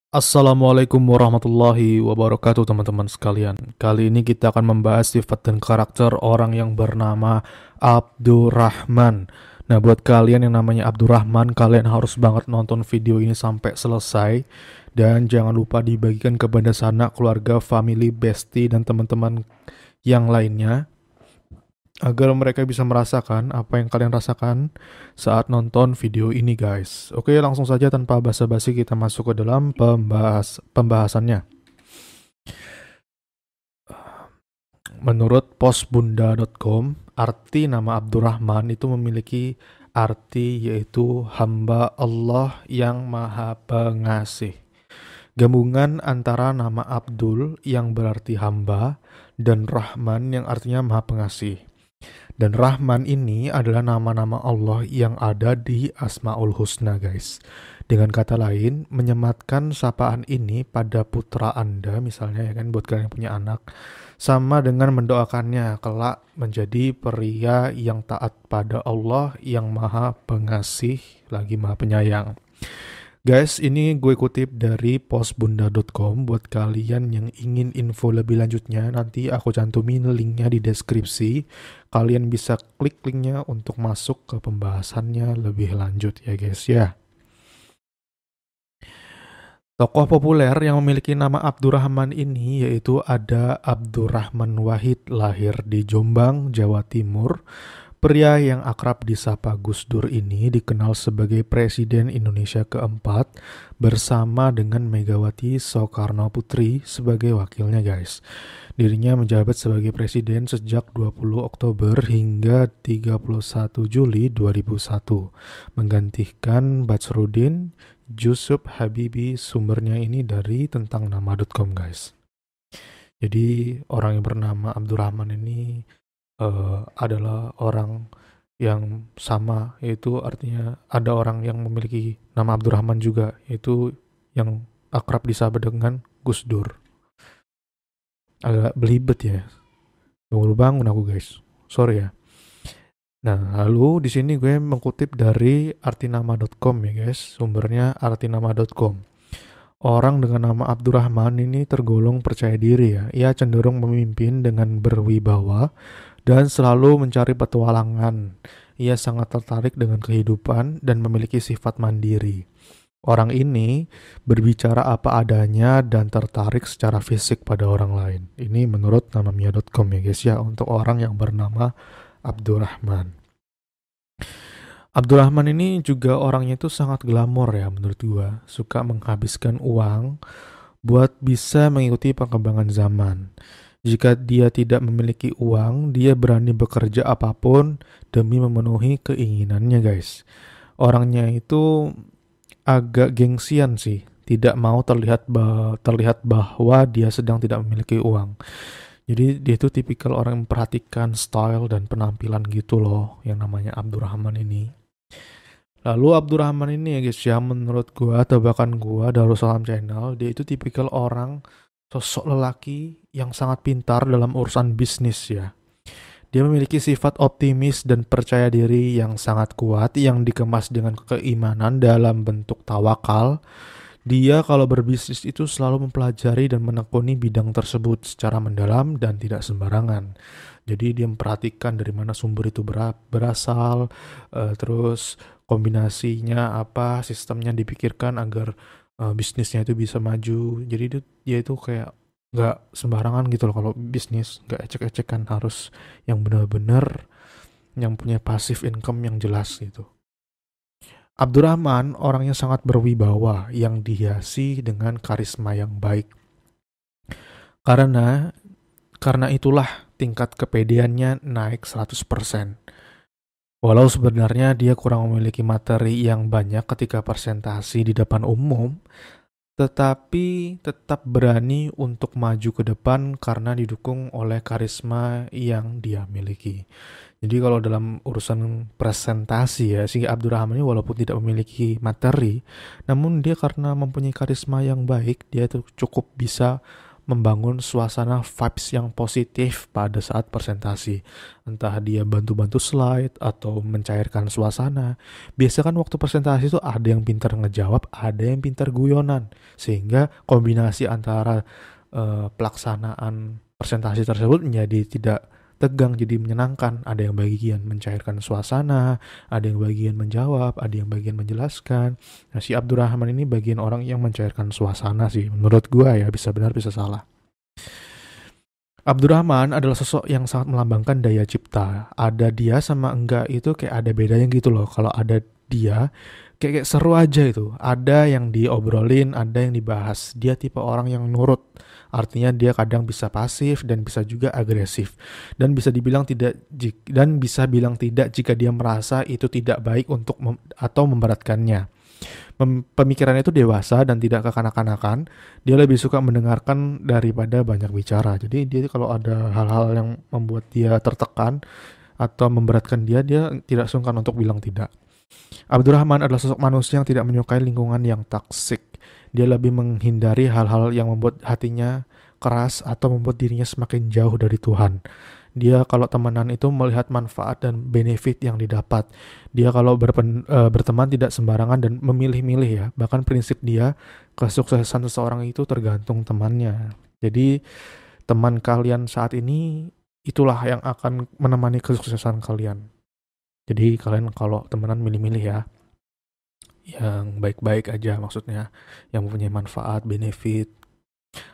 Assalamualaikum warahmatullahi wabarakatuh teman-teman sekalian. Kali ini kita akan membahas sifat dan karakter orang yang bernama Abdurrahman. Nah, buat kalian yang namanya Abdurrahman, kalian harus banget nonton video ini sampai selesai. Dan jangan lupa dibagikan kepada sanak, keluarga, family, bestie, dan teman-teman yang lainnya, agar mereka bisa merasakan apa yang kalian rasakan saat nonton video ini guys. Oke, langsung saja tanpa basa-basi kita masuk ke dalam pembahasannya. Menurut posbunda.com, arti nama Abdurrahman itu memiliki arti yaitu hamba Allah yang maha pengasih. Gabungan antara nama Abdul yang berarti hamba dan Rahman yang artinya maha pengasih. Dan Rahman ini adalah nama-nama Allah yang ada di Asmaul Husna guys. Dengan kata lain, menyematkan sapaan ini pada putra Anda misalnya ya kan, buat kalian yang punya anak, sama dengan mendoakannya kelak menjadi pria yang taat pada Allah yang maha pengasih lagi maha penyayang. Guys, ini gue kutip dari postbunda.com. Buat kalian yang ingin info lebih lanjutnya, nanti aku cantumin linknya di deskripsi. Kalian bisa klik linknya untuk masuk ke pembahasannya lebih lanjut ya guys ya. Tokoh populer yang memiliki nama Abdurrahman ini yaitu ada Abdurrahman Wahid, lahir di Jombang, Jawa Timur. Pria yang akrab disapa Gus Dur ini dikenal sebagai Presiden Indonesia keempat bersama dengan Megawati Soekarno Putri sebagai wakilnya guys. Dirinya menjabat sebagai presiden sejak 20 Oktober hingga 31 Juli 2001, menggantikan Batsrudin Yusuf Habibi. Sumbernya ini dari tentangnama.com guys. Jadi orang yang bernama Abdurrahman ini adalah orang yang sama, yaitu artinya ada orang yang memiliki nama Abdurrahman juga, yaitu yang akrab disapa dengan Gus Dur. Agak belibet ya, bangun aku guys, sorry ya. Nah, lalu di sini gue mengutip dari artinama.com ya guys, sumbernya artinama.com. Orang dengan nama Abdurrahman ini tergolong percaya diri ya. Ia cenderung memimpin dengan berwibawa dan selalu mencari petualangan. Ia sangat tertarik dengan kehidupan dan memiliki sifat mandiri. Orang ini berbicara apa adanya dan tertarik secara fisik pada orang lain. Ini menurut namamia.com ya guys ya, untuk orang yang bernama Abdurrahman. Abdurrahman ini juga orangnya itu sangat glamor ya menurut gua. Suka menghabiskan uang buat bisa mengikuti perkembangan zaman. Jika dia tidak memiliki uang, dia berani bekerja apapun demi memenuhi keinginannya guys. Orangnya itu agak gengsian sih. Tidak mau terlihat bahwa dia sedang tidak memiliki uang. Jadi dia itu tipikal orang yang memperhatikan style dan penampilan gitu loh, yang namanya Abdurrahman ini. Lalu Abdurrahman ini ya guys ya, menurut gua, tebakan gua, Darussalam Channel, dia itu tipikal orang, sosok lelaki yang sangat pintar dalam urusan bisnis ya. Dia memiliki sifat optimis dan percaya diri yang sangat kuat yang dikemas dengan keimanan dalam bentuk tawakal. Dia kalau berbisnis itu selalu mempelajari dan menekuni bidang tersebut secara mendalam dan tidak sembarangan. Jadi dia memperhatikan dari mana sumber itu berasal, terus kombinasinya apa, sistemnya dipikirkan agar bisnisnya itu bisa maju. Jadi dia itu kayak nggak sembarangan gitu loh kalau bisnis, nggak ecek-ecekan, harus yang benar-benar yang punya passive income yang jelas gitu. Abdurrahman orangnya sangat berwibawa yang dihiasi dengan karisma yang baik. Karena itulah tingkat kepedeannya naik 100%. Walau sebenarnya dia kurang memiliki materi yang banyak ketika presentasi di depan umum, tetapi tetap berani untuk maju ke depan karena didukung oleh karisma yang dia miliki. Jadi kalau dalam urusan presentasi ya, si Abdurrahman ini walaupun tidak memiliki materi, namun dia karena mempunyai karisma yang baik, dia itu cukup bisa membangun suasana vibes yang positif pada saat presentasi. Entah dia bantu-bantu slide atau mencairkan suasana. Biasanya kan waktu presentasi itu ada yang pintar ngejawab, ada yang pintar guyonan. Sehingga kombinasi antara pelaksanaan presentasi tersebut menjadi tidak tegang, jadi menyenangkan. Ada yang bagian mencairkan suasana, ada yang bagian menjawab, ada yang bagian menjelaskan. Nah, si Abdurrahman ini bagian orang yang mencairkan suasana sih, menurut gua ya, bisa benar bisa salah. Abdurrahman adalah sosok yang sangat melambangkan daya cipta. Ada dia sama enggak itu kayak ada bedanya gitu loh. Kalau ada dia, kayak seru aja itu. Ada yang diobrolin, ada yang dibahas. Dia tipe orang yang nurut. Artinya dia kadang bisa pasif dan bisa juga agresif. Dan bisa dibilang bisa bilang tidak jika dia merasa itu tidak baik untuk atau memberatkannya. Pemikirannya itu dewasa dan tidak kekanak-kanakan. Dia lebih suka mendengarkan daripada banyak bicara. Jadi dia kalau ada hal-hal yang membuat dia tertekan atau memberatkan dia tidak sungkan untuk bilang tidak. Abdurrahman adalah sosok manusia yang tidak menyukai lingkungan yang toksik. Dia lebih menghindari hal-hal yang membuat hatinya keras atau membuat dirinya semakin jauh dari Tuhan. Dia kalau temenan itu melihat manfaat dan benefit yang didapat. Dia kalau berteman tidak sembarangan dan memilih-milih ya. Bahkan prinsip dia, kesuksesan seseorang itu tergantung temannya. Jadi teman kalian saat ini itulah yang akan menemani kesuksesan kalian. Jadi kalian kalau temenan milih-milih ya. Yang baik-baik aja maksudnya. Yang mempunyai manfaat, benefit.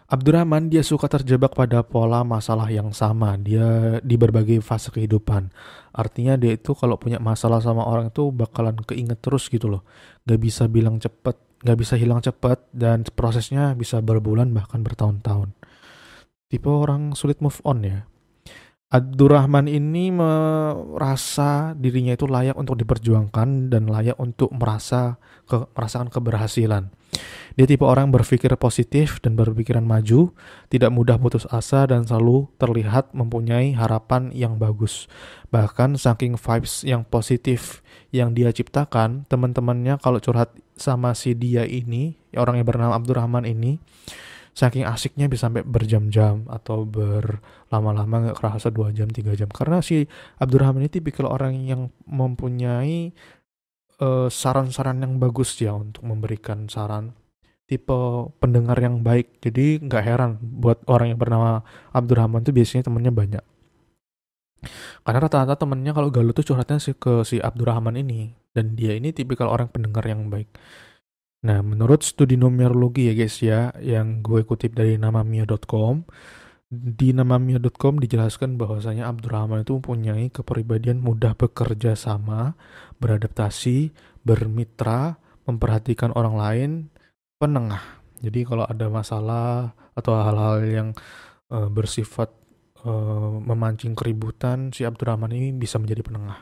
Abdurrahman dia suka terjebak pada pola masalah yang sama. Dia di berbagai fase kehidupan. Artinya dia itu kalau punya masalah sama orang itu bakalan keinget terus gitu loh. Gak bisa bilang cepet, gak bisa hilang cepet, dan prosesnya bisa berbulan bahkan bertahun-tahun. Tipe orang sulit move on ya. Abdurrahman ini merasa dirinya itu layak untuk diperjuangkan dan layak untuk merasakan keberhasilan. Dia tipe orang berpikir positif dan berpikiran maju, tidak mudah putus asa dan selalu terlihat mempunyai harapan yang bagus. Bahkan saking vibes yang positif yang dia ciptakan, teman-temannya kalau curhat sama si dia ini, orang yang bernama Abdurrahman ini, saking asiknya bisa sampai berjam-jam atau berlama-lama gak kerasa 2 jam, 3 jam. Karena si Abdurrahman ini tipikal orang yang mempunyai saran-saran yang bagus ya untuk memberikan saran. Tipe pendengar yang baik. Jadi gak heran buat orang yang bernama Abdurrahman itu biasanya temennya banyak. Karena rata-rata temennya kalau galau tuh curhatnya ke si Abdurrahman ini. Dan dia ini tipikal orang pendengar yang baik. Nah, menurut studi numerologi ya guys ya, yang gue kutip dari namamia.com, di namamia.com dijelaskan bahwasanya Abdurrahman itu mempunyai kepribadian mudah bekerja sama, beradaptasi, bermitra, memperhatikan orang lain, penengah. Jadi kalau ada masalah atau hal-hal yang bersifat memancing keributan, si Abdurrahman ini bisa menjadi penengah.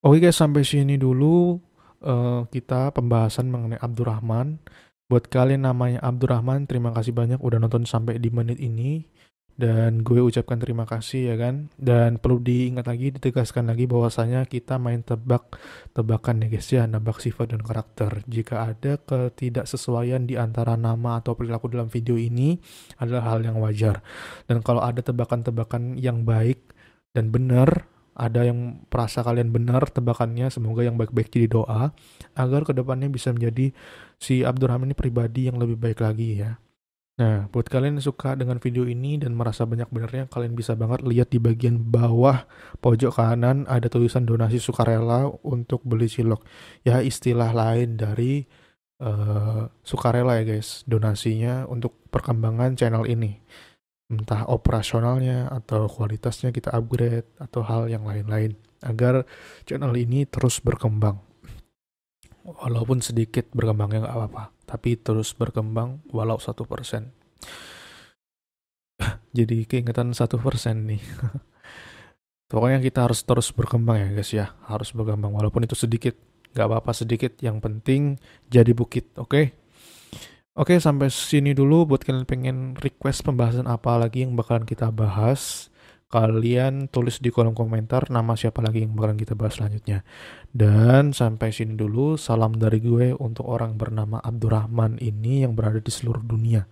Oke guys, sampai sini dulu kita pembahasan mengenai Abdurrahman. Buat kalian namanya Abdurrahman, terima kasih banyak udah nonton sampai di menit ini. Dan gue ucapkan terima kasih ya kan. Dan perlu diingat lagi, ditegaskan lagi bahwasanya kita main tebak-tebakan ya guys ya, nebak sifat dan karakter. Jika ada ketidaksesuaian di antara nama atau perilaku dalam video ini adalah hal yang wajar. Dan kalau ada tebakan-tebakan yang baik dan benar, ada yang perasa kalian benar tebakannya, semoga yang baik-baik jadi doa agar kedepannya bisa menjadi si Abdurrahman ini pribadi yang lebih baik lagi ya. Nah, buat kalian yang suka dengan video ini dan merasa banyak benernya, kalian bisa banget lihat di bagian bawah pojok kanan ada tulisan donasi sukarela untuk beli cilok. Ya, istilah lain dari sukarela ya guys, donasinya untuk perkembangan channel ini. Entah operasionalnya atau kualitasnya kita upgrade atau hal yang lain-lain agar channel ini terus berkembang. Walaupun sedikit berkembangnya gak apa-apa, tapi terus berkembang walau 1%. Jadi keingetan 1% nih. Pokoknya kita harus terus berkembang ya guys ya, harus berkembang walaupun itu sedikit, gak apa-apa sedikit, yang penting jadi bukit, oke? Oke, sampai sini dulu. Buat kalian pengen request pembahasan apa lagi yang bakalan kita bahas, kalian tulis di kolom komentar nama siapa lagi yang bakalan kita bahas selanjutnya. Dan sampai sini dulu, salam dari gue untuk orang bernama Abdurrahman ini yang berada di seluruh dunia.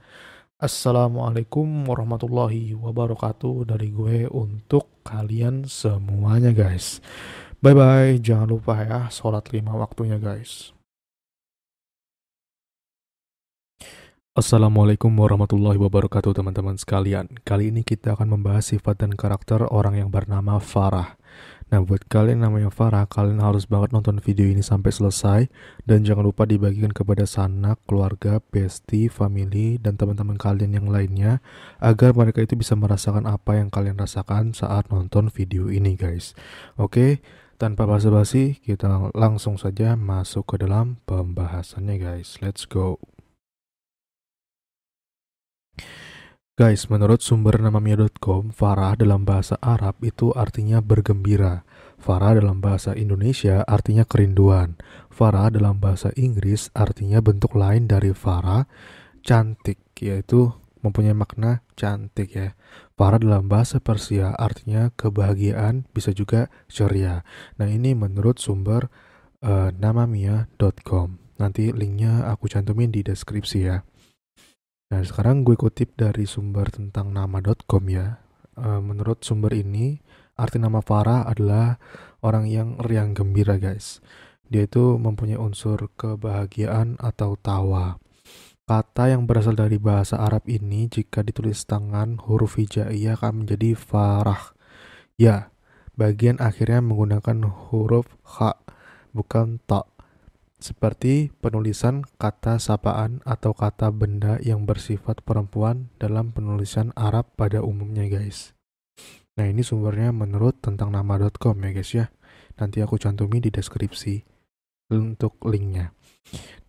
Assalamualaikum warahmatullahi wabarakatuh dari gue untuk kalian semuanya guys. Bye bye, jangan lupa ya sholat 5 waktunya guys. Assalamualaikum warahmatullahi wabarakatuh teman-teman sekalian. Kali ini kita akan membahas sifat dan karakter orang yang bernama Farah. Nah, buat kalian namanya Farah, kalian harus banget nonton video ini sampai selesai. Dan jangan lupa dibagikan kepada sanak, keluarga, bestie, family, dan teman-teman kalian yang lainnya, agar mereka itu bisa merasakan apa yang kalian rasakan saat nonton video ini guys. Oke, tanpa basa-basi, kita langsung saja masuk ke dalam pembahasannya guys. Let's go. Guys, menurut sumber namamia.com, Farah dalam bahasa Arab itu artinya bergembira. Farah dalam bahasa Indonesia artinya kerinduan. Farah dalam bahasa Inggris artinya bentuk lain dari Farah, cantik, yaitu mempunyai makna cantik ya. Farah dalam bahasa Persia artinya kebahagiaan, bisa juga ceria. Nah, ini menurut sumber namamia.com. Nanti linknya aku cantumin di deskripsi ya. Nah, sekarang gue kutip dari sumber tentang nama.com ya. Menurut sumber ini, arti nama Farah adalah orang yang riang gembira guys. Dia itu mempunyai unsur kebahagiaan atau tawa. Kata yang berasal dari bahasa Arab ini jika ditulis tangan huruf hijaiyah akan menjadi Farah. Ya, bagian akhirnya menggunakan huruf kha, bukan ta. Seperti penulisan kata sapaan atau kata benda yang bersifat perempuan dalam penulisan Arab pada umumnya guys. Nah, ini sumbernya menurut tentang nama.com ya guys ya. Nanti aku cantumin di deskripsi untuk linknya.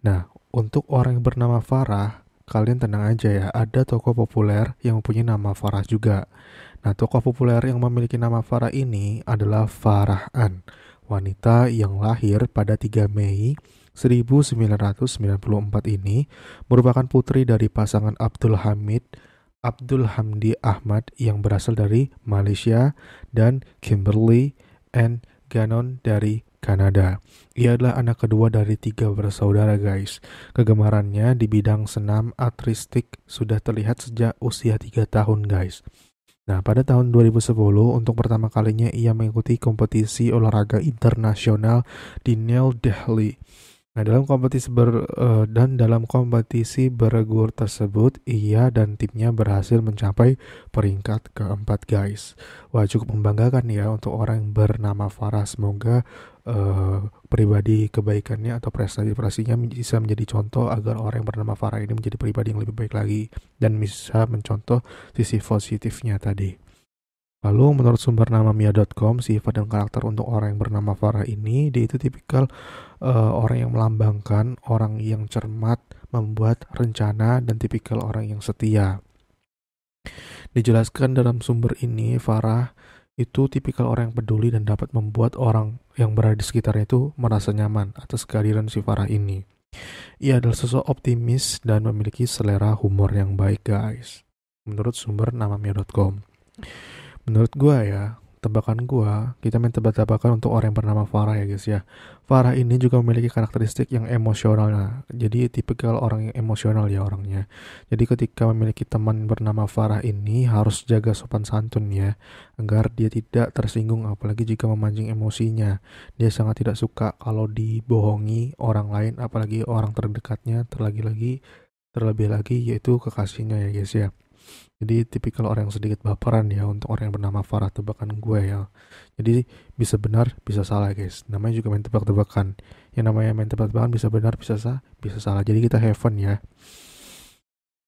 Nah, untuk orang yang bernama Farah, kalian tenang aja ya, ada tokoh populer yang mempunyai nama Farah juga. Nah, tokoh populer yang memiliki nama Farah ini adalah Farah An, wanita yang lahir pada 3 Mei 1994 ini merupakan putri dari pasangan Abdul Hamdi Ahmad yang berasal dari Malaysia dan Kimberly Ann Gannon dari Kanada. Ia adalah anak kedua dari 3 bersaudara guys. Kegemarannya di bidang senam artistik sudah terlihat sejak usia 3 tahun guys. Nah, pada tahun 2010 untuk pertama kalinya ia mengikuti kompetisi olahraga internasional di New Delhi. Nah, dalam kompetisi bergu tersebut, ia dan timnya berhasil mencapai peringkat keempat, guys. Wah, cukup membanggakan ya untuk orang yang bernama Farah. Semoga pribadi kebaikannya atau prestasi-prestasinya bisa menjadi contoh agar orang yang bernama Farah ini menjadi pribadi yang lebih baik lagi dan bisa mencontoh sisi positifnya tadi. Lalu menurut sumber namamia.com, sifat dan karakter untuk orang yang bernama Farah ini, dia itu tipikal orang yang melambangkan, orang yang cermat, membuat rencana, dan tipikal orang yang setia. Dijelaskan dalam sumber ini, Farah itu tipikal orang yang peduli dan dapat membuat orang yang berada di sekitarnya itu merasa nyaman atas kehadiran si Farah ini. Ia adalah sosok optimis dan memiliki selera humor yang baik guys. Menurut sumber namamia.com. Menurut gua ya, tebakan gua, kita main tebak-tebakan untuk orang yang bernama Farah ya guys ya. Farah ini juga memiliki karakteristik yang emosional. Jadi tipikal orang yang emosional ya orangnya. Jadi ketika memiliki teman bernama Farah ini harus jaga sopan santun ya, agar dia tidak tersinggung apalagi jika memancing emosinya. Dia sangat tidak suka kalau dibohongi orang lain, apalagi orang terdekatnya, terlebih lagi yaitu kekasihnya ya guys ya. Jadi tipikal orang yang sedikit baperan ya untuk orang yang bernama Farah, tebakan gue ya. Jadi bisa benar, bisa salah guys. Namanya juga main tebak-tebakan. Yang namanya main tebak-tebakan bisa benar, bisa salah. Jadi kita have fun ya.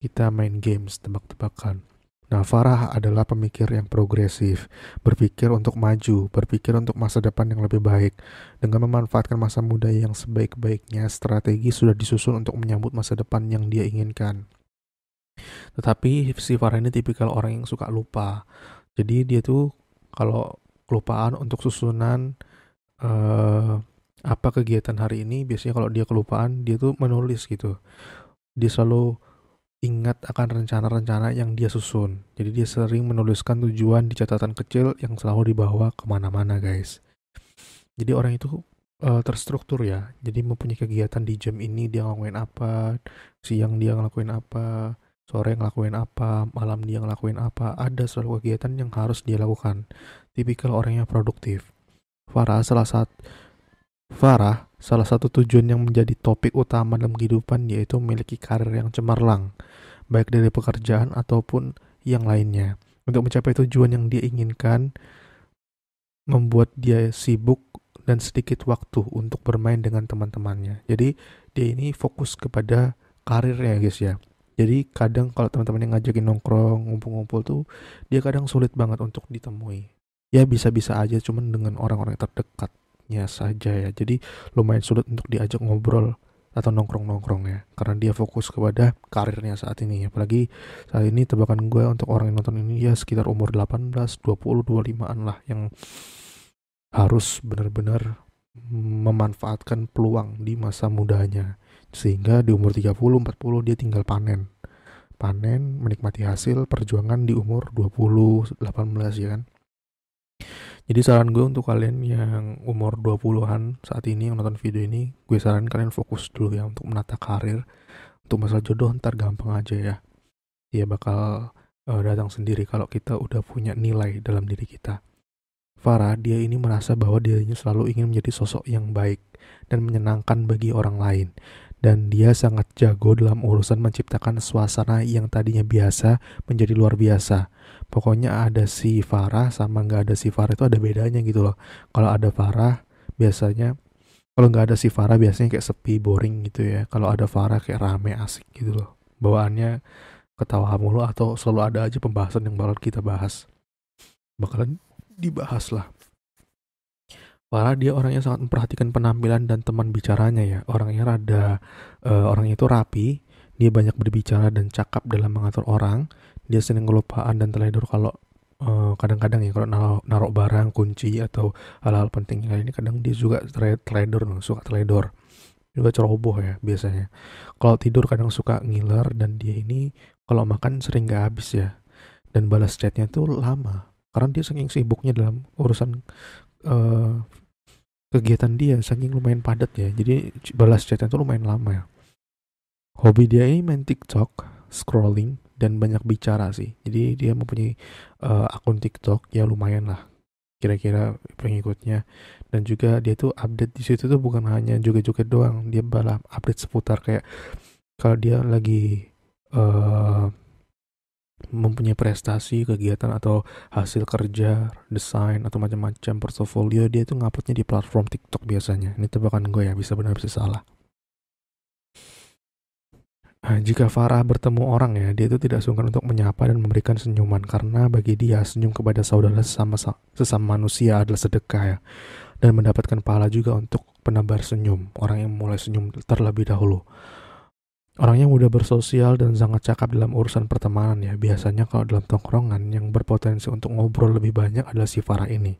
Kita main games tebak-tebakan. Nah, Farah adalah pemikir yang progresif, berpikir untuk maju, berpikir untuk masa depan yang lebih baik. Dengan memanfaatkan masa muda yang sebaik-baiknya, strategi sudah disusun untuk menyambut masa depan yang dia inginkan. Tetapi si Farah ini tipikal orang yang suka lupa. Jadi dia tuh kalau kelupaan untuk susunan apa kegiatan hari ini, biasanya kalau dia kelupaan, dia tuh menulis gitu. Dia selalu ingat akan rencana-rencana yang dia susun. Jadi dia sering menuliskan tujuan di catatan kecil yang selalu dibawa kemana-mana guys. Jadi orang itu terstruktur ya. Jadi mempunyai kegiatan di jam ini dia ngelakuin apa, siang dia ngelakuin apa, Sore ngelakuin apa, malam dia ngelakuin apa, ada selalu kegiatan yang harus dia lakukan. Tipikal orang yang produktif. Farah salah satu salah satu tujuan yang menjadi topik utama dalam kehidupan yaitu memiliki karir yang cemerlang, baik dari pekerjaan ataupun yang lainnya. Untuk mencapai tujuan yang dia inginkan, membuat dia sibuk dan sedikit waktu untuk bermain dengan teman-temannya. Jadi dia ini fokus kepada karirnya guys ya. Jadi kadang kalau teman-teman yang ngajakin nongkrong, ngumpul-ngumpul tuh, dia kadang sulit banget untuk ditemui. Ya bisa-bisa aja cuman dengan orang-orang terdekatnya saja ya. Jadi lumayan sulit untuk diajak ngobrol atau nongkrong-nongkrong ya. Karena dia fokus kepada karirnya saat ini. Apalagi saat ini tebakan gue untuk orang yang nonton ini ya sekitar umur 18, 20, 25-an lah yang harus benar-benar memanfaatkan peluang di masa mudanya. Sehingga di umur 30, 40 dia tinggal panen. Panen, menikmati hasil perjuangan di umur 20, 18 ya kan. Jadi saran gue untuk kalian yang umur 20-an saat ini yang nonton video ini, gue saran kalian fokus dulu ya untuk menata karir. Untuk masalah jodoh ntar gampang aja ya. Dia bakal datang sendiri kalau kita udah punya nilai dalam diri kita. Farah, dia ini merasa bahwa dirinya selalu ingin menjadi sosok yang baik dan menyenangkan bagi orang lain. Dan dia sangat jago dalam urusan menciptakan suasana yang tadinya biasa menjadi luar biasa. Pokoknya ada si Farah sama nggak ada si Farah itu ada bedanya gitu loh. Kalau ada Farah, biasanya, kalau nggak ada si Farah biasanya kayak sepi, boring gitu ya. Kalau ada Farah kayak rame, asik gitu loh. Bawaannya ketawa mulu atau selalu ada aja pembahasan yang bakal kita bahas. Bakalan dibahas lah. Farah dia orangnya sangat memperhatikan penampilan dan teman bicaranya ya. Orangnya itu rapi, dia banyak berbicara dan cakap dalam mengatur orang. Dia sering kelupaan dan teledor kalau kadang-kadang ya kalau naruh barang, kunci atau hal-hal penting kayak ini kadang dia juga teledor, suka teledor. Juga ceroboh ya biasanya. Kalau tidur kadang suka ngiler dan dia ini kalau makan sering gak habis ya. Dan balas chatnya tuh lama. Karena dia saking sibuknya dalam urusan kegiatan dia, saking lumayan padat ya. Jadi balas chatnya tuh lumayan lama ya. Hobi dia ini main TikTok, scrolling, dan banyak bicara sih. Jadi dia mempunyai akun TikTok ya lumayan lah kira-kira pengikutnya. Dan juga dia tuh update di situ tuh bukan hanya joget-joget doang. Dia malah update seputar kayak kalau dia lagi mempunyai prestasi, kegiatan atau hasil kerja, desain atau macam-macam portofolio, dia itu nguploadnya di platform TikTok biasanya. Ini tebakan gue ya, bisa benar bisa salah. Nah, jika Farah bertemu orang ya, dia itu tidak sungkan untuk menyapa dan memberikan senyuman karena bagi dia senyum kepada saudara sesama manusia adalah sedekah ya, dan mendapatkan pahala juga untuk penebar senyum, orang yang mulai senyum terlebih dahulu. Orangnya mudah bersosial dan sangat cakap dalam urusan pertemanan ya. Biasanya kalau dalam tongkrongan yang berpotensi untuk ngobrol lebih banyak adalah si Farah ini.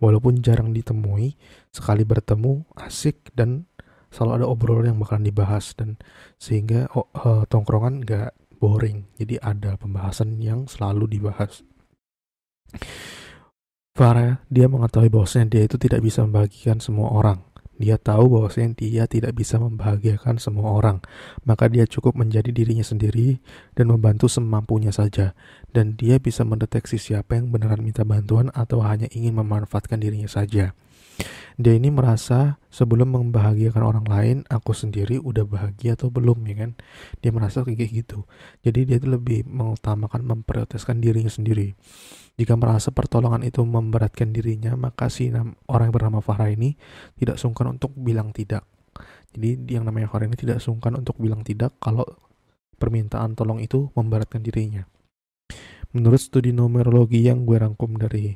Walaupun jarang ditemui, sekali bertemu asik dan selalu ada obrolan yang bakalan dibahas dan sehingga tongkrongan gak boring. Jadi ada pembahasan yang selalu dibahas. Farah dia mengetahui bahwasanya dia itu tidak bisa membagikan semua orang. Dia tahu bahwasanya dia tidak bisa membahagiakan semua orang, maka dia cukup menjadi dirinya sendiri dan membantu semampunya saja. Dan dia bisa mendeteksi siapa yang beneran minta bantuan atau hanya ingin memanfaatkan dirinya saja. Dia ini merasa sebelum membahagiakan orang lain, aku sendiri udah bahagia atau belum ya kan. Dia merasa kayak gitu. Jadi dia itu lebih mengutamakan memprioritaskan dirinya sendiri. Jika merasa pertolongan itu memberatkan dirinya, maka orang yang bernama Farah ini tidak sungkan untuk bilang tidak. Jadi yang namanya Farah ini tidak sungkan untuk bilang tidak kalau permintaan tolong itu memberatkan dirinya. Menurut studi numerologi yang gue rangkum dari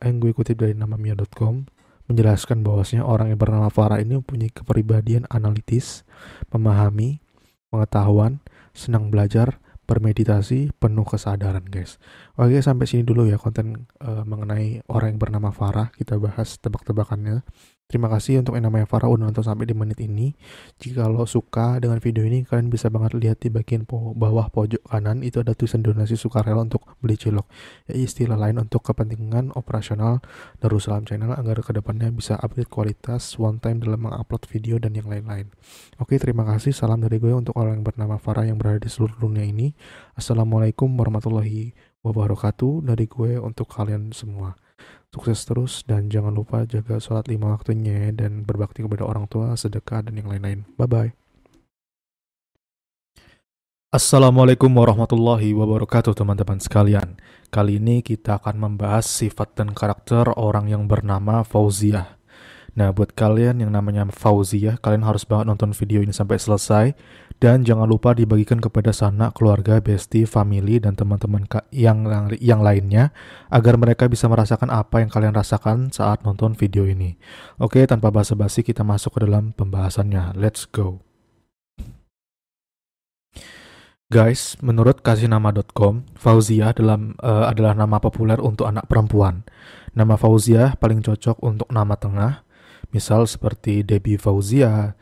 yang gue kutip dari namamia.com, menjelaskan bahwasanya orang yang bernama Farah ini mempunyai kepribadian analitis, memahami, pengetahuan, senang belajar, bermeditasi, penuh kesadaran guys. Oke, sampai sini dulu ya konten mengenai orang yang bernama Farah. Kita bahas tebak-tebakannya. Terima kasih untuk yang namanya Farah udah nonton sampai di menit ini. Jika lo suka dengan video ini, kalian bisa banget lihat di bagian bawah pojok kanan itu ada tulisan donasi sukarela untuk beli cilok. Ya, istilah lain untuk kepentingan operasional Darussalam Channel agar kedepannya bisa update kualitas one time dalam mengupload video dan yang lain-lain. Oke, terima kasih. Salam dari gue untuk orang yang bernama Farah yang berada di seluruh dunia ini. Assalamualaikum warahmatullahi wabarakatuh dari gue untuk kalian semua. Sukses terus dan jangan lupa jaga sholat 5 waktunya dan berbakti kepada orang tua, sedekah, dan yang lain-lain. Bye-bye. Assalamualaikum warahmatullahi wabarakatuh teman-teman sekalian. Kali ini kita akan membahas sifat dan karakter orang yang bernama Fauziah. Nah, buat kalian yang namanya Fauziah, kalian harus banget nonton video ini sampai selesai. Dan jangan lupa dibagikan kepada sanak, keluarga, bestie, family, dan teman-teman yang lainnya agar mereka bisa merasakan apa yang kalian rasakan saat nonton video ini. Oke, tanpa basa-basi kita masuk ke dalam pembahasannya. Let's go. Guys, menurut kasihNama.com, Fauziah adalah nama populer untuk anak perempuan. Nama Fauziah paling cocok untuk nama tengah, misal seperti Debbie Fauzia,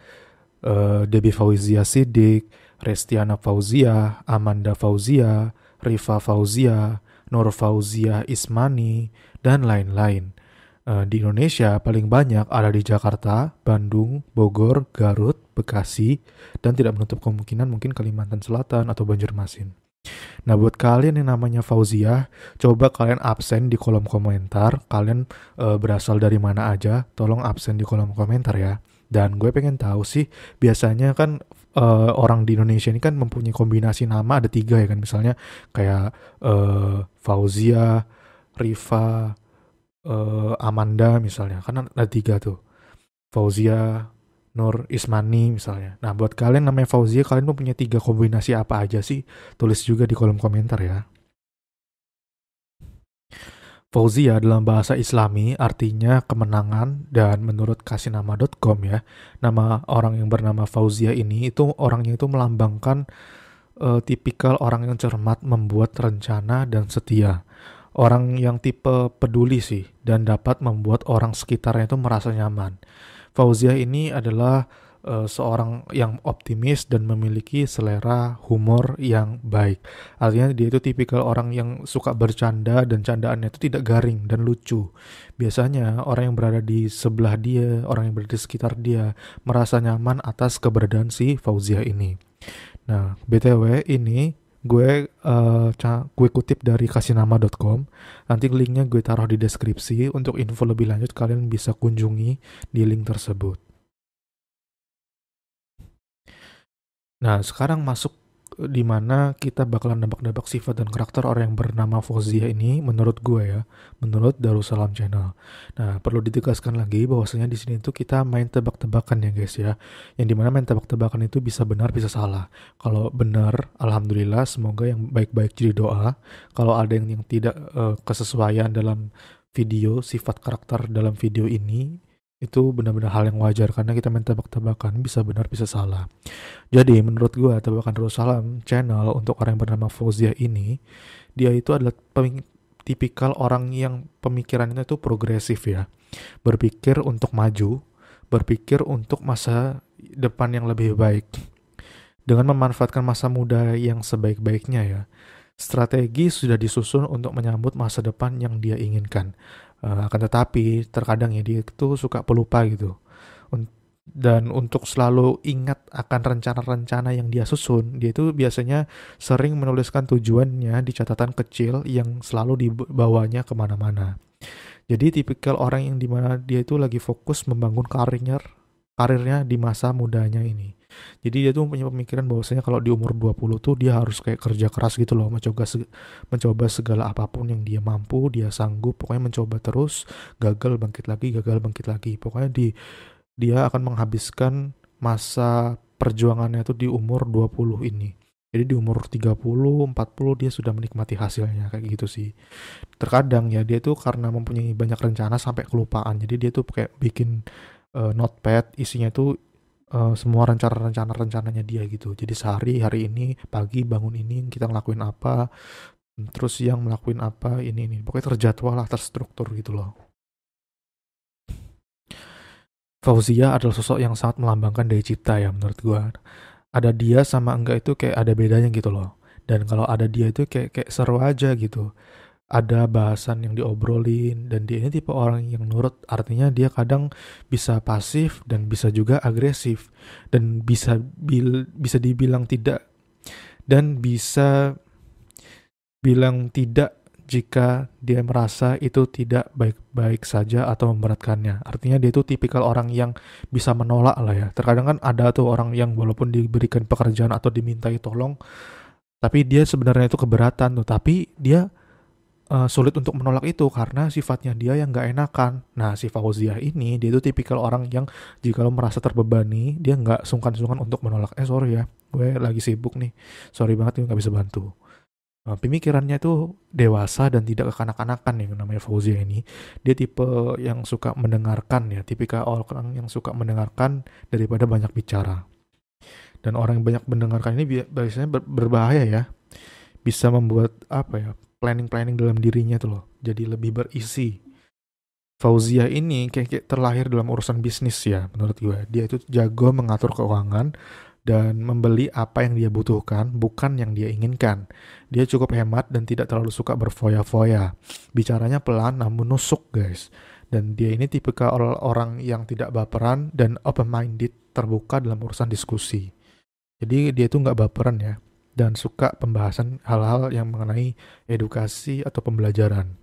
Debbie Fauzia Siddiq, Restiana Fauzia, Amanda Fauzia, Rifa Fauzia, Nur Fauzia Ismani, dan lain-lain. Di Indonesia paling banyak ada di Jakarta, Bandung, Bogor, Garut, Bekasi, dan tidak menutup kemungkinan mungkin Kalimantan Selatan atau Banjarmasin. Nah, buat kalian yang namanya Fauziah, coba kalian absen di kolom komentar. Kalian berasal dari mana aja, tolong absen di kolom komentar ya. Dan gue pengen tahu sih, biasanya kan orang di Indonesia ini kan mempunyai kombinasi nama ada 3 ya kan. Misalnya kayak Fauzia, Rifa, Amanda misalnya. Kan ada 3 tuh. Fauzia, Nur Ismani misalnya. Nah, buat kalian namanya Fauzia, kalian mempunyai 3 kombinasi apa aja sih? Tulis juga di kolom komentar ya. Fauzia dalam bahasa Islami artinya kemenangan, dan menurut kasihNama.com ya, nama orang yang bernama Fauzia ini itu orangnya itu melambangkan tipikal orang yang cermat, membuat rencana, dan setia. Orang yang tipe peduli sih dan dapat membuat orang sekitarnya itu merasa nyaman. Fauzia ini adalah seorang yang optimis dan memiliki selera humor yang baik. Artinya dia itu tipikal orang yang suka bercanda dan candaannya itu tidak garing dan lucu. Biasanya orang yang berada di sebelah dia, orang yang berada di sekitar dia merasa nyaman atas keberadaan si Fauzia ini. Nah, BTW ini gue kutip dari kasihNama.com. Nanti linknya gue taruh di deskripsi. Untuk info lebih lanjut kalian bisa kunjungi di link tersebut. Nah, sekarang masuk di mana kita bakalan nebak-nebak sifat dan karakter orang yang bernama Fauzia ini menurut gue ya, menurut Darussalam Channel. Nah, perlu ditegaskan lagi bahwasanya di sini tuh kita main tebak-tebakan ya guys ya. Yang dimana main tebak-tebakan itu bisa benar bisa salah. Kalau benar, alhamdulillah, semoga yang baik-baik jadi doa. Kalau ada yang tidak kesesuaian dalam video, sifat karakter dalam video ini, itu benar-benar hal yang wajar karena kita main tebak-tebakan, bisa benar bisa salah. Jadi menurut gue tebakan Darussalam Channel untuk orang yang bernama Fauzia ini, dia itu adalah tipikal orang yang pemikirannya itu progresif ya, berpikir untuk maju, berpikir untuk masa depan yang lebih baik dengan memanfaatkan masa muda yang sebaik-baiknya ya. Strategi sudah disusun untuk menyambut masa depan yang dia inginkan. Akan tetapi terkadang ya dia itu suka pelupa gitu. Dan untuk selalu ingat akan rencana-rencana yang dia susun, dia itu biasanya sering menuliskan tujuannya di catatan kecil yang selalu dibawanya kemana-mana. Jadi tipikal orang yang dimana dia itu lagi fokus membangun karirnya di masa mudanya ini. Jadi dia tuh punya pemikiran bahwasanya kalau di umur 20 tuh dia harus kayak kerja keras gitu loh, mencoba segala apapun yang dia mampu, dia sanggup, pokoknya mencoba terus, gagal bangkit lagi. Pokoknya dia akan menghabiskan masa perjuangannya tuh di umur 20 ini. Jadi di umur 30, 40 dia sudah menikmati hasilnya kayak gitu sih. Terkadang ya dia tuh karena mempunyai banyak rencana sampai kelupaan. Jadi dia tuh kayak bikin notepad, isinya tuh semua rencananya dia gitu. Jadi hari ini pagi bangun ini kita ngelakuin apa, terus siang melakuin apa, ini pokoknya terjadwal lah, terstruktur gitu loh. Fauzia adalah sosok yang sangat melambangkan Daya Cipta ya menurut gua. Ada dia sama enggak itu kayak ada bedanya gitu loh. Dan kalau ada dia itu kayak seru aja gitu. Ada bahasan yang diobrolin dan dia ini tipe orang yang nurut, artinya dia kadang bisa pasif dan bisa juga agresif dan bisa dibilang tidak dan bisa bilang tidak jika dia merasa itu tidak baik-baik saja atau memberatkannya. Artinya dia itu tipikal orang yang bisa menolak lah ya. Terkadang kan ada tuh orang yang walaupun diberikan pekerjaan atau dimintai tolong, tapi dia sebenarnya itu keberatan tuh. Tapi dia sulit untuk menolak itu karena sifatnya dia yang nggak enakan. Nah, si Fauziah ini, dia itu tipikal orang yang jika lo merasa terbebani, dia nggak sungkan-sungkan untuk menolak. Sorry ya, gue lagi sibuk nih. Sorry banget, gue nggak bisa bantu. Pemikirannya itu dewasa dan tidak kekanak-kanakan yang namanya Fauzia ini. Dia tipe yang suka mendengarkan ya, tipikal orang yang suka mendengarkan daripada banyak bicara. Dan orang yang banyak mendengarkan ini biasanya berbahaya ya. Bisa membuat apa ya, planning-planning dalam dirinya tuh loh, jadi lebih berisi. Fauzia ini kayak terlahir dalam urusan bisnis ya menurut gue. Dia itu jago mengatur keuangan dan membeli apa yang dia butuhkan, bukan yang dia inginkan. Dia cukup hemat dan tidak terlalu suka berfoya-foya. Bicaranya pelan namun nusuk guys. Dan dia ini tipikal orang yang tidak baperan dan open-minded, terbuka dalam urusan diskusi. Jadi dia itu nggak baperan ya, dan suka pembahasan hal-hal yang mengenai edukasi atau pembelajaran.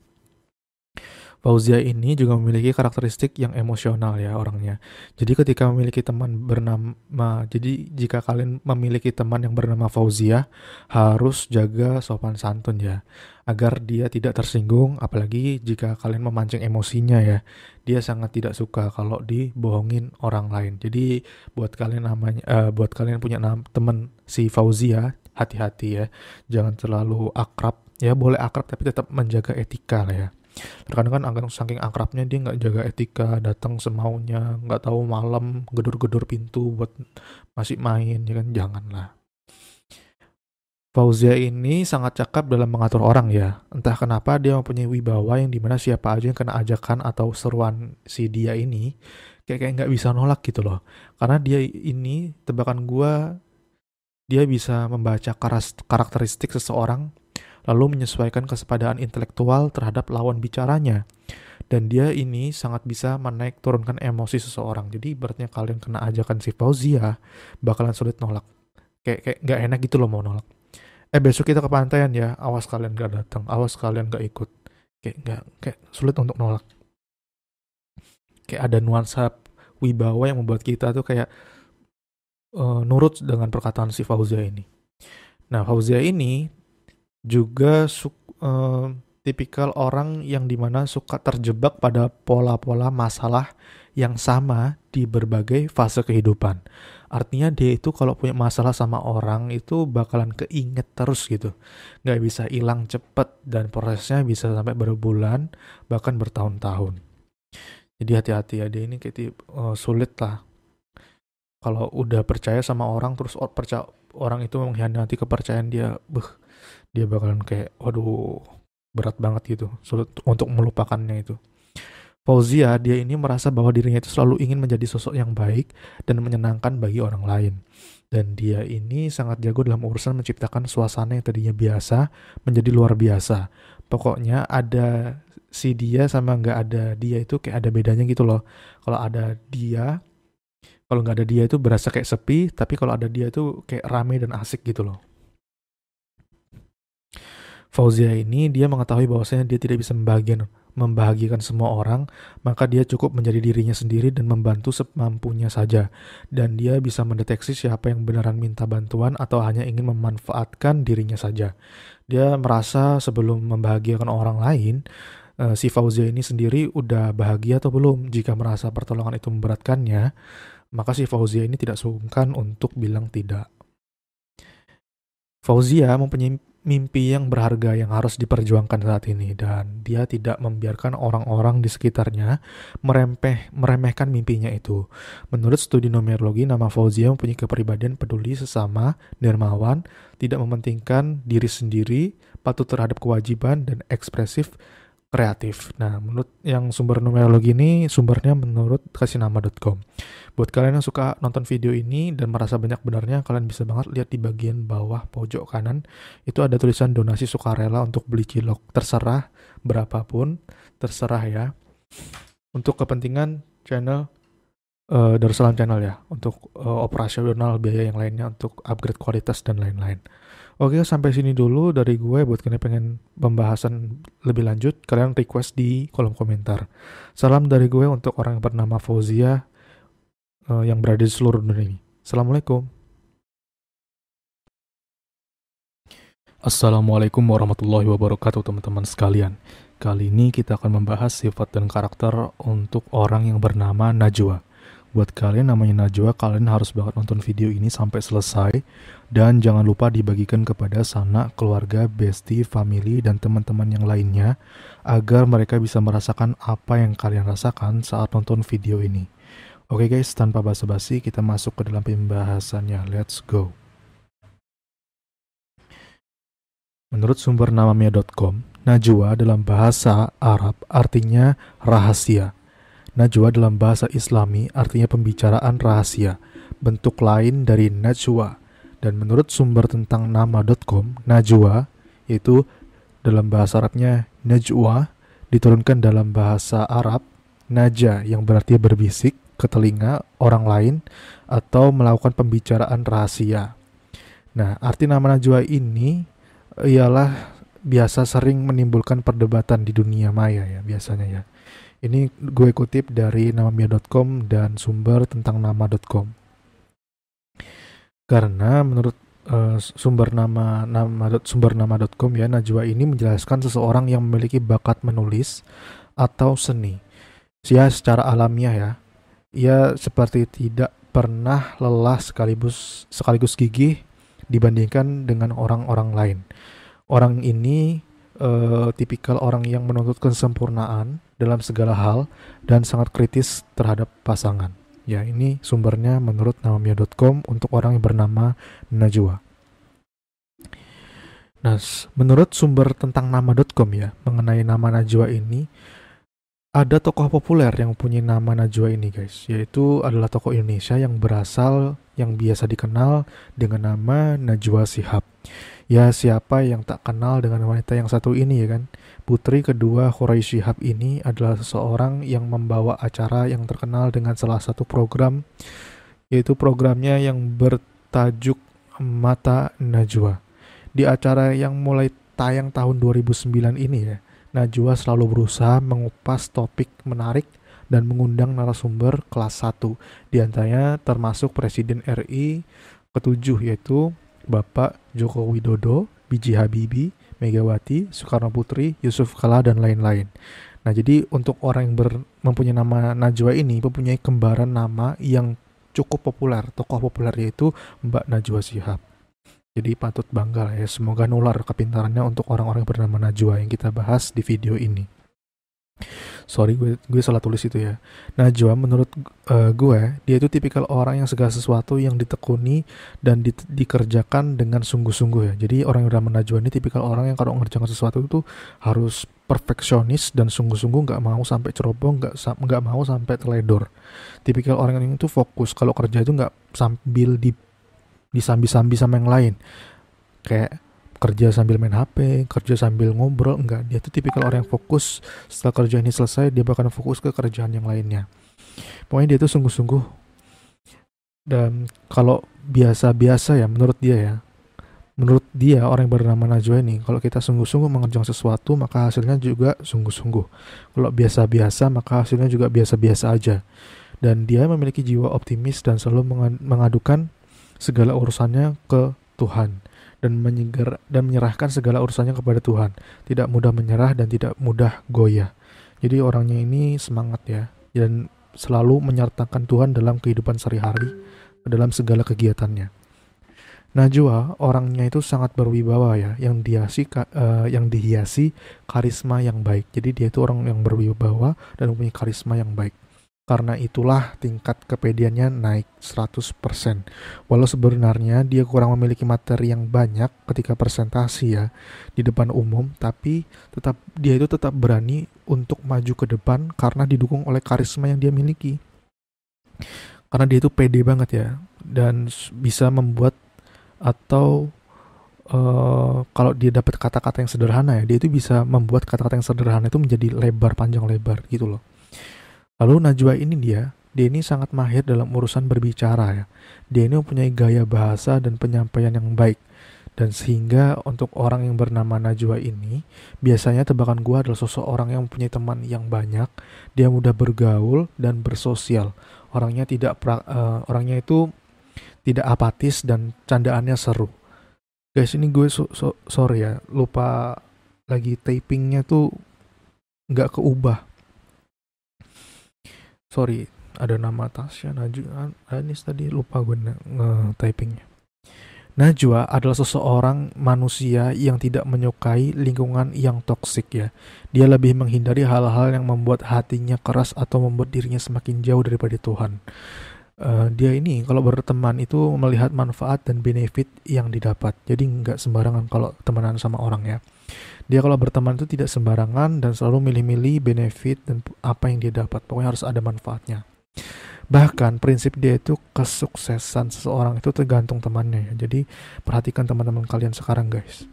Fauzia ini juga memiliki karakteristik yang emosional ya orangnya. Jadi ketika memiliki teman bernama, jadi jika kalian memiliki teman yang bernama Fauzia, harus jaga sopan santun ya, agar dia tidak tersinggung, apalagi jika kalian memancing emosinya ya. Dia sangat tidak suka kalau dibohongin orang lain. Jadi buat kalian punya teman si Fauzia, hati-hati ya, jangan terlalu akrab. Ya boleh akrab tapi tetap menjaga etika lah ya. Terkadang kan agak saking akrabnya dia nggak jaga etika, datang semaunya, nggak tahu malam gedor-gedor pintu buat masih main, ya kan, janganlah. Fauzia ini sangat cakap dalam mengatur orang ya. Entah kenapa dia mempunyai wibawa yang dimana siapa aja yang kena ajakan atau seruan si dia ini kayak nggak bisa nolak gitu loh. Karena dia ini, tebakan gua, dia bisa membaca karakteristik seseorang lalu menyesuaikan kesepadaan intelektual terhadap lawan bicaranya. Dan dia ini sangat bisa menaik turunkan emosi seseorang. Jadi ibaratnya kalian kena ajakan si Fauzia, bakalan sulit nolak. Kayak gak enak gitu loh mau nolak. Besok kita ke pantaian ya, awas kalian gak datang, awas kalian gak ikut. Kayak sulit untuk nolak. Kayak ada nuansa wibawa yang membuat kita tuh kayak nurut dengan perkataan si Fauzia ini. Nah, Fauzia ini juga tipikal orang yang dimana suka terjebak pada pola-pola masalah yang sama di berbagai fase kehidupan. Artinya dia itu kalau punya masalah sama orang itu bakalan keinget terus gitu. Nggak bisa hilang cepet dan prosesnya bisa sampai berbulan bahkan bertahun-tahun. Jadi hati-hati ya, dia ini kayak sulit lah. Kalau udah percaya sama orang terus orang itu mengkhianati kepercayaan dia, dia bakalan kayak waduh berat banget gitu, sulit untuk melupakannya itu. Fauzia, dia ini merasa bahwa dirinya itu selalu ingin menjadi sosok yang baik dan menyenangkan bagi orang lain. Dan dia ini sangat jago dalam urusan menciptakan suasana yang tadinya biasa menjadi luar biasa. Pokoknya ada si dia sama nggak ada dia itu kayak ada bedanya gitu loh. Kalau nggak ada dia itu berasa kayak sepi, tapi kalau ada dia itu kayak rame dan asik gitu loh. Fauzia ini dia mengetahui bahwasanya dia tidak bisa membahagiakan semua orang, maka dia cukup menjadi dirinya sendiri dan membantu semampunya saja. Dan dia bisa mendeteksi siapa yang beneran minta bantuan atau hanya ingin memanfaatkan dirinya saja. Dia merasa sebelum membahagiakan orang lain, si Fauzia ini sendiri udah bahagia atau belum. Jika merasa pertolongan itu memberatkannya, maka si Fauzia ini tidak sungkan untuk bilang tidak. Fauzia mempunyai mimpi yang berharga yang harus diperjuangkan saat ini, dan dia tidak membiarkan orang-orang di sekitarnya meremehkan mimpinya itu. Menurut studi numerologi, nama Fauzia mempunyai kepribadian peduli sesama, dermawan, tidak mementingkan diri sendiri, patuh terhadap kewajiban, dan ekspresif kreatif. Nah, menurut yang sumber numerologi ini, sumbernya menurut kasihNama.com. Buat kalian yang suka nonton video ini dan merasa banyak benarnya, kalian bisa banget lihat di bagian bawah pojok kanan, itu ada tulisan donasi sukarela untuk beli cilok. Terserah berapapun, terserah ya. Untuk kepentingan channel Darussalam Channel ya, untuk operasional biaya yang lainnya, untuk upgrade kualitas dan lain-lain. Oke, sampai sini dulu dari gue. Buat kalian pengen pembahasan lebih lanjut, kalian request di kolom komentar. Salam dari gue untuk orang yang bernama Fauzia yang berada di seluruh dunia ini. Assalamualaikum. Assalamualaikum warahmatullahi wabarakatuh teman-teman sekalian. Kali ini kita akan membahas sifat dan karakter untuk orang yang bernama Najwa. Buat kalian namanya Najwa, kalian harus banget nonton video ini sampai selesai. Dan jangan lupa dibagikan kepada sanak, keluarga, bestie, family, dan teman-teman yang lainnya agar mereka bisa merasakan apa yang kalian rasakan saat nonton video ini. Oke guys, tanpa basa-basi kita masuk ke dalam pembahasannya. Let's go. Menurut sumber namamia.com, Najwa dalam bahasa Arab artinya rahasia. Najwa dalam bahasa Islami artinya pembicaraan rahasia, bentuk lain dari najwa. Dan menurut sumber tentang nama.com, Najwa, yaitu dalam bahasa Arabnya najwa, diturunkan dalam bahasa Arab naja, yang berarti berbisik ke telinga orang lain atau melakukan pembicaraan rahasia. Nah, arti nama Najwa ini ialah biasa sering menimbulkan perdebatan di dunia maya ya, biasanya ya. Ini gue kutip dari namamia.com dan sumber tentang nama.com. Karena menurut sumber nama.com ya, Najwa ini menjelaskan seseorang yang memiliki bakat menulis atau seni. Dia secara alamiah ya, ia seperti tidak pernah lelah sekaligus gigih dibandingkan dengan orang-orang lain. Orang ini tipikal orang yang menuntut kesempurnaan dalam segala hal dan sangat kritis terhadap pasangan. Ya, ini sumbernya menurut namamia.com untuk orang yang bernama Najwa. Nah, menurut sumber tentang nama.com ya, mengenai nama Najwa ini, ada tokoh populer yang punya nama Najwa ini guys, yaitu adalah tokoh Indonesia yang biasa dikenal dengan nama Najwa Shihab. Ya, siapa yang tak kenal dengan wanita yang satu ini ya kan? Putri kedua Quraisy Shihab ini adalah seseorang yang membawa acara yang terkenal dengan salah satu program, yaitu programnya yang bertajuk Mata Najwa. Di acara yang mulai tayang tahun 2009 ini ya, Najwa selalu berusaha mengupas topik menarik dan mengundang narasumber kelas 1. Di antaranya termasuk Presiden RI ke-7 yaitu Bapak Joko Widodo, B.J. Habibie, Megawati, Soekarno Putri, Yusuf Kala, dan lain-lain. Nah, jadi untuk orang yang mempunyai nama Najwa ini mempunyai kembaran nama yang cukup populer, tokoh populer yaitu Mbak Najwa Shihab. Jadi patut bangga ya, semoga nular kepintarannya untuk orang-orang yang bernama Najwa yang kita bahas di video ini. Sorry, gue salah tulis itu ya. Najwa menurut gue, dia itu tipikal orang yang segala sesuatu yang ditekuni dan dikerjakan dengan sungguh-sungguh ya. Jadi orang yang bernama Najwa ini tipikal orang yang kalau mengerjakan sesuatu itu harus perfeksionis dan sungguh-sungguh, nggak mau sampai ceroboh, nggak mau sampai teledor. Tipikal orang yang itu fokus, kalau kerja itu nggak sambil disambi-sambi sama yang lain. Kayak kerja sambil main HP, kerja sambil ngobrol, enggak. Dia tuh tipikal orang yang fokus. Setelah kerjaan ini selesai, dia bakal fokus ke kerjaan yang lainnya. Pokoknya dia tuh sungguh-sungguh. Dan kalau biasa-biasa ya, menurut dia orang yang bernama Najwa ini, kalau kita sungguh-sungguh mengerjakan sesuatu, maka hasilnya juga sungguh-sungguh. Kalau biasa-biasa, maka hasilnya juga biasa-biasa aja. Dan dia memiliki jiwa optimis dan selalu mengadukan segala urusannya ke Tuhan. Dan menyerahkan segala urusannya kepada Tuhan. Tidak mudah menyerah dan tidak mudah goyah. Jadi orangnya ini semangat ya, dan selalu menyertakan Tuhan dalam kehidupan sehari-hari, dalam segala kegiatannya. Najwa orangnya itu sangat berwibawa ya, yang dihiasi karisma yang baik. Jadi dia itu orang yang berwibawa dan mempunyai karisma yang baik. Karena itulah tingkat kepedeannya naik 100%. Walau sebenarnya dia kurang memiliki materi yang banyak ketika presentasi ya di depan umum, tapi dia itu tetap berani untuk maju ke depan karena didukung oleh karisma yang dia miliki. Karena dia itu pede banget ya dan bisa membuat atau kalau dia dapat kata-kata yang sederhana ya, dia itu bisa membuat kata-kata yang sederhana itu menjadi lebar, panjang lebar gitu loh. Lalu Najwa ini dia ini sangat mahir dalam urusan berbicara ya. Dia ini mempunyai gaya bahasa dan penyampaian yang baik. Dan sehingga untuk orang yang bernama Najwa ini, biasanya tebakan gua adalah seseorang yang mempunyai teman yang banyak, dia mudah bergaul dan bersosial. Orangnya itu tidak apatis dan candaannya seru. Guys, ini gue sorry ya, lupa lagi tapingnya tuh nggak keubah. Sorry, ada nama Tasya, Najwa, Anis tadi lupa gue nge-typingnya. Najwa adalah seseorang manusia yang tidak menyukai lingkungan yang toksik ya. Dia lebih menghindari hal-hal yang membuat hatinya keras atau membuat dirinya semakin jauh daripada Tuhan. Dia ini kalau berteman itu melihat manfaat dan benefit yang didapat. Jadi nggak sembarangan kalau temenan sama orang ya. Dia kalau berteman itu tidak sembarangan dan selalu milih-milih benefit dan apa yang dia dapat. Pokoknya harus ada manfaatnya. Bahkan prinsip dia itu kesuksesan seseorang itu tergantung temannya ya. Jadi perhatikan teman-teman kalian sekarang guys.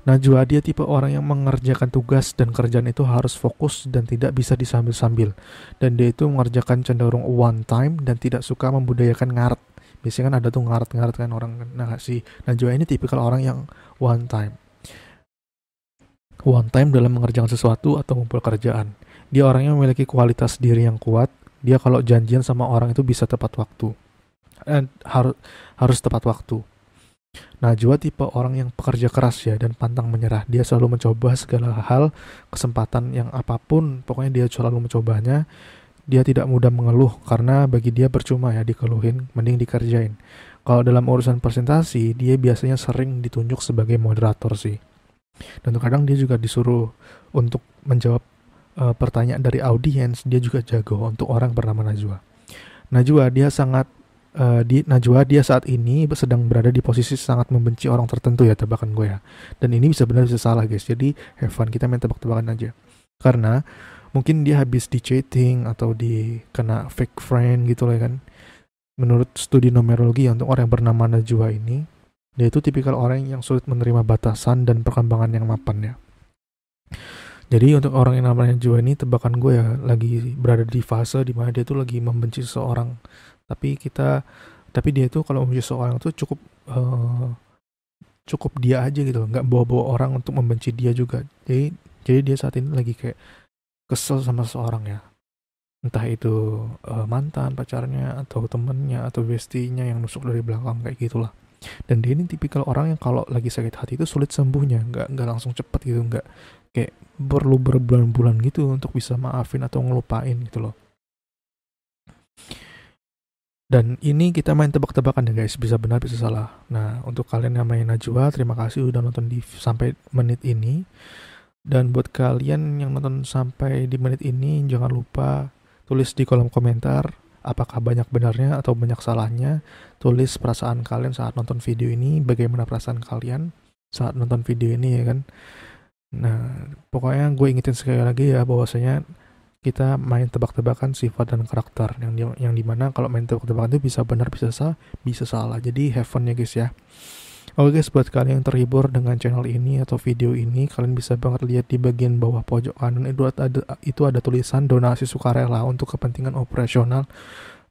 Najwa dia tipe orang yang mengerjakan tugas dan kerjaan itu harus fokus dan tidak bisa disambil-sambil. Dan dia itu mengerjakan cenderung one time dan tidak suka membudayakan ngaret. Biasanya kan ada tuh ngaret-ngaret kan orang. Nah si Najwa ini tipikal orang yang one time. One time dalam mengerjakan sesuatu atau ngumpul kerjaan. Dia orangnya memiliki kualitas diri yang kuat. Dia kalau janjian sama orang itu bisa tepat waktu. Harus tepat waktu. Najwa tipe orang yang pekerja keras ya dan pantang menyerah. Dia selalu mencoba segala hal, kesempatan yang apapun, pokoknya dia selalu mencobanya. Dia tidak mudah mengeluh karena bagi dia percuma ya dikeluhin, mending dikerjain. Kalau dalam urusan presentasi, dia biasanya sering ditunjuk sebagai moderator sih. Dan terkadang dia juga disuruh untuk menjawab pertanyaan dari audiens. Dia juga jago untuk orang bernama Najwa. Najwa dia saat ini sedang berada di posisi sangat membenci orang tertentu ya, tebakan gue ya. Dan ini bisa benar bisa salah guys. Jadi have fun, kita main tebak-tebakan aja. Karena mungkin dia habis di chatting atau di kena fake friend gitu lah kan. Menurut studi numerologi untuk orang yang bernama Najwa ini, dia itu tipikal orang yang sulit menerima batasan dan perkembangan yang mapan ya. Jadi untuk orang yang namanya Najwa ini, tebakan gue ya lagi berada di fase dimana dia tuh lagi membenci seseorang. Tapi dia itu kalau membenci seseorang tuh cukup dia aja gitu, nggak bawa-bawa orang untuk membenci dia juga. Jadi dia saat ini lagi kayak kesel sama seseorang ya. Entah itu mantan pacarnya atau temennya atau bestinya yang nusuk dari belakang kayak gitulah. Dan dia ini tipikal orang yang kalau lagi sakit hati itu sulit sembuhnya, nggak langsung cepet gitu, nggak kayak perlu berbulan-bulan gitu untuk bisa maafin atau ngelupain gitu loh. Dan ini kita main tebak-tebakan ya guys, bisa benar bisa salah. Nah untuk kalian yang main Najwa, terima kasih udah nonton sampai menit ini. Dan buat kalian yang nonton sampai di menit ini, jangan lupa tulis di kolom komentar apakah banyak benarnya atau banyak salahnya. Tulis perasaan kalian saat nonton video ini, bagaimana perasaan kalian saat nonton video ini ya kan. Nah pokoknya gue ingetin sekali lagi ya bahwasanya kita main tebak-tebakan sifat dan karakter yang dimana kalau main tebak-tebakan itu bisa benar bisa salah. Jadi have fun ya guys ya. Oke guys, buat kalian yang terhibur dengan channel ini atau video ini, kalian bisa banget lihat di bagian bawah pojok kanan itu ada tulisan donasi sukarela untuk kepentingan operasional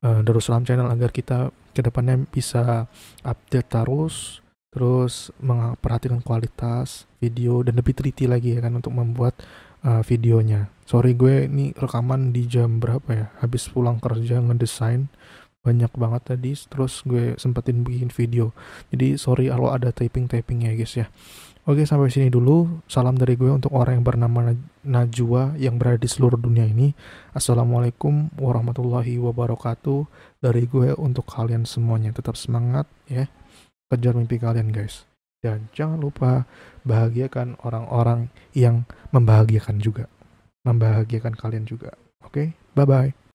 Darussalam Channel agar kita kedepannya bisa update terus memperhatikan kualitas video dan lebih teliti lagi ya kan untuk membuat videonya. Sorry gue ini rekaman di jam berapa ya, habis pulang kerja ngedesain banyak banget tadi, terus gue sempetin bikin video, jadi sorry kalau ada typing-typingnya guys ya. Oke, sampai sini dulu. Salam dari gue untuk orang yang bernama Najwa yang berada di seluruh dunia ini. Assalamualaikum warahmatullahi wabarakatuh. Dari gue untuk kalian semuanya, tetap semangat ya, kejar mimpi kalian guys. Dan jangan lupa bahagiakan orang-orang yang membahagiakan kalian juga. Oke, bye-bye.